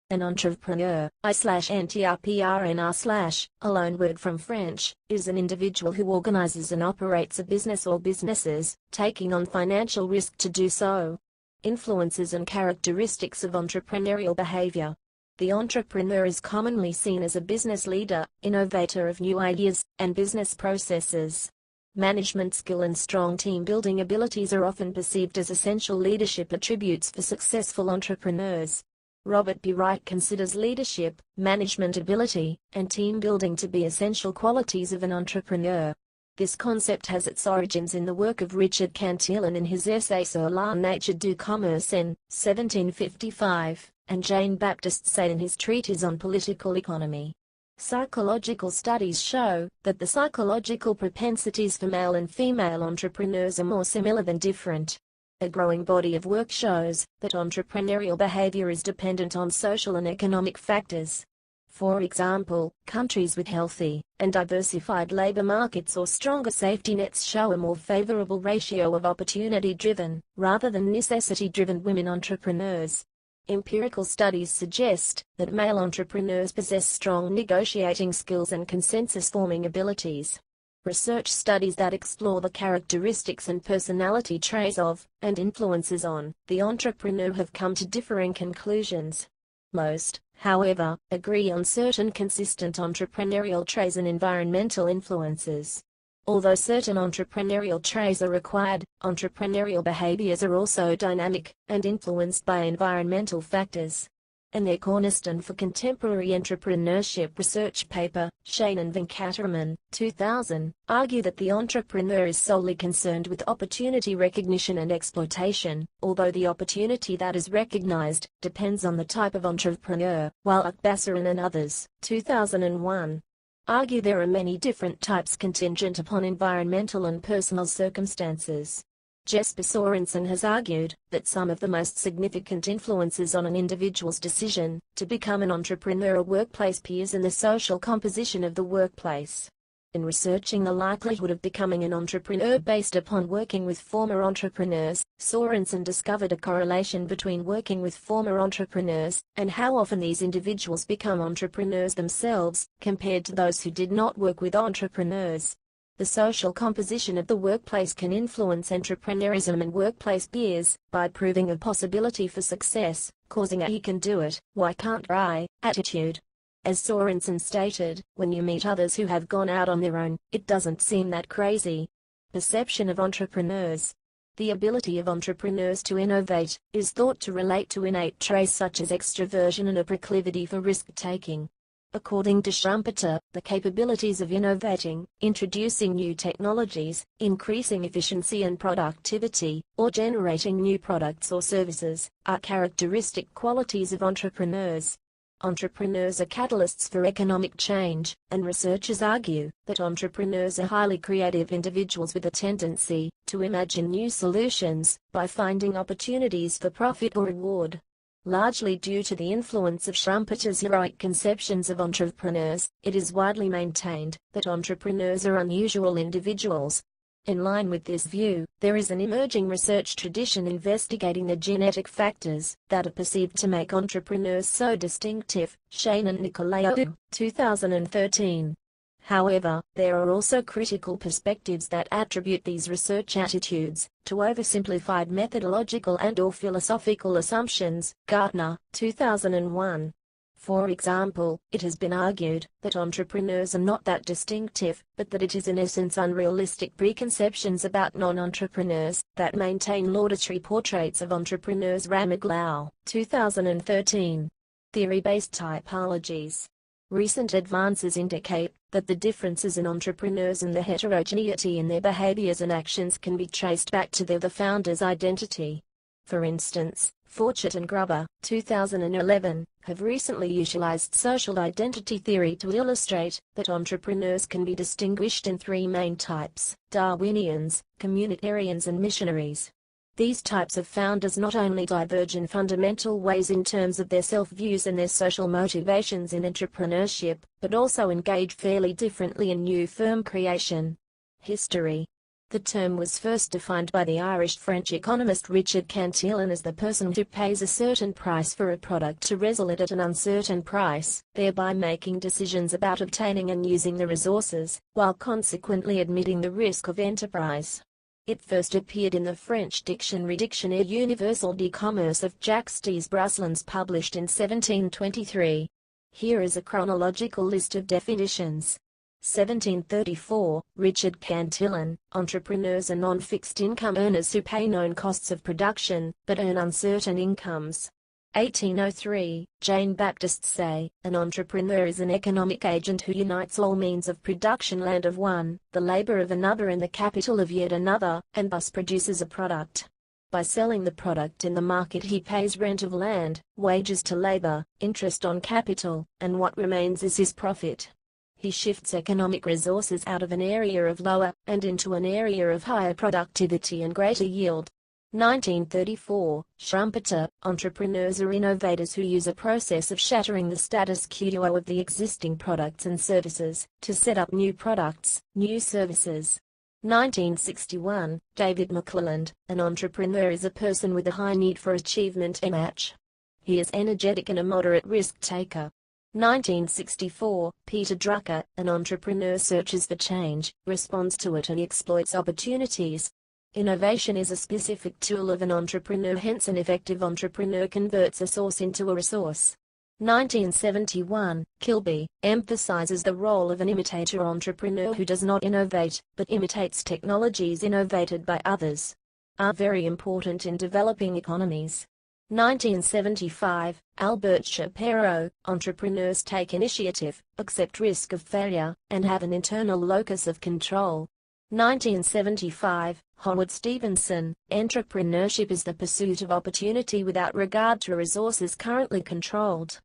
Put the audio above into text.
An entrepreneur, I/entrepreneur/, a loan word from French, is an individual who organizes and operates a business or businesses, taking on financial risk to do so. Influences and characteristics of entrepreneurial behavior. The entrepreneur is commonly seen as a business leader, innovator of new ideas and business processes. Management skill and strong team-building abilities are often perceived as essential leadership attributes for successful entrepreneurs. Robert B. Reich considers leadership, management ability, and team building to be essential qualities of an entrepreneur. This concept has its origins in the work of Richard Cantillon in his Essai sur la nature du commerce in 1755, and Jean-Baptiste Sayin in his Treatise on political economy. Psychological studies show that the psychological propensities for male and female entrepreneurs are more similar than different. A growing body of work shows that entrepreneurial behavior is dependent on social and economic factors. For example, countries with healthy and diversified labor markets or stronger safety nets show a more favorable ratio of opportunity-driven, rather than necessity-driven women entrepreneurs. Empirical studies suggest that male entrepreneurs possess strong negotiating skills and consensus-forming abilities. Research studies that explore the characteristics and personality traits of, and influences on, the entrepreneur have come to differing conclusions. Most, however, agree on certain consistent entrepreneurial traits and environmental influences. Although certain entrepreneurial traits are required, entrepreneurial behaviors are also dynamic and influenced by environmental factors. And their cornerstone for contemporary entrepreneurship research paper, Sayin and Venkataraman, 2000, argue that the entrepreneur is solely concerned with opportunity recognition and exploitation, although the opportunity that is recognized depends on the type of entrepreneur, while Akbasaran and others, 2001, argue there are many different types contingent upon environmental and personal circumstances. Jesper Sorensen has argued that some of the most significant influences on an individual's decision to become an entrepreneur are workplace peers and the social composition of the workplace. In researching the likelihood of becoming an entrepreneur based upon working with former entrepreneurs, Sorensen discovered a correlation between working with former entrepreneurs and how often these individuals become entrepreneurs themselves, compared to those who did not work with entrepreneurs. The social composition of the workplace can influence entrepreneurism and workplace peers by proving a possibility for success, causing a "he can do it, why can't I" attitude. As Sorensen stated, when you meet others who have gone out on their own, it doesn't seem that crazy. Perception of entrepreneurs. The ability of entrepreneurs to innovate is thought to relate to innate traits such as extroversion and a proclivity for risk-taking. According to Schumpeter, the capabilities of innovating, introducing new technologies, increasing efficiency and productivity, or generating new products or services, are characteristic qualities of entrepreneurs. Entrepreneurs are catalysts for economic change, and researchers argue that entrepreneurs are highly creative individuals with a tendency to imagine new solutions by finding opportunities for profit or reward. Largely due to the influence of Schumpeter's heroic conceptions of entrepreneurs, it is widely maintained that entrepreneurs are unusual individuals. In line with this view, there is an emerging research tradition investigating the genetic factors that are perceived to make entrepreneurs so distinctive, Sayin and Nicolaou, 2013. However, there are also critical perspectives that attribute these research attitudes to oversimplified methodological and/or philosophical assumptions, Gartner, 2001. For example, it has been argued that entrepreneurs are not that distinctive, but that it is in essence unrealistic preconceptions about non-entrepreneurs that maintain laudatory portraits of entrepreneurs. Ramaglau, 2013. Theory-based typologies. Recent advances indicate that the differences in entrepreneurs and the heterogeneity in their behaviors and actions can be traced back to the founder's identity. For instance, Forchett and Gruber, 2011, have recently utilized social identity theory to illustrate that entrepreneurs can be distinguished in three main types: Darwinians, communitarians and missionaries. These types of founders not only diverge in fundamental ways in terms of their self-views and their social motivations in entrepreneurship, but also engage fairly differently in new firm creation. History. The term was first defined by the Irish-French economist Richard Cantillon as the person who pays a certain price for a product to resell it at an uncertain price, thereby making decisions about obtaining and using the resources, while consequently admitting the risk of enterprise. It first appeared in the French dictionary Dictionnaire universel du commerce of Jacques des Brosselins, published in 1723. Here is a chronological list of definitions. 1734, Richard Cantillon, entrepreneurs are non-fixed income earners who pay known costs of production, but earn uncertain incomes. 1803, Jean-Baptiste Sayin, an entrepreneur is an economic agent who unites all means of production, land of one, the labor of another and the capital of yet another, and thus produces a product. By selling the product in the market he pays rent of land, wages to labor, interest on capital, and what remains is his profit. He shifts economic resources out of an area of lower, and into an area of higher productivity and greater yield. 1934, Schumpeter, entrepreneurs are innovators who use a process of shattering the status quo of the existing products and services, to set up new products, new services. 1961, David McClelland, an entrepreneur is a person with a high need for achievement and match. He is energetic and a moderate risk taker. 1964, Peter Drucker, an entrepreneur searches for change, responds to it and exploits opportunities. Innovation is a specific tool of an entrepreneur, hence an effective entrepreneur converts a source into a resource. 1971, Kilby, emphasizes the role of an imitator entrepreneur who does not innovate, but imitates technologies innovated by others. Are very important in developing economies. 1975, Albert Shapiro, entrepreneurs take initiative, accept risk of failure, and have an internal locus of control. 1975, Howard Stevenson, entrepreneurship is the pursuit of opportunity without regard to resources currently controlled.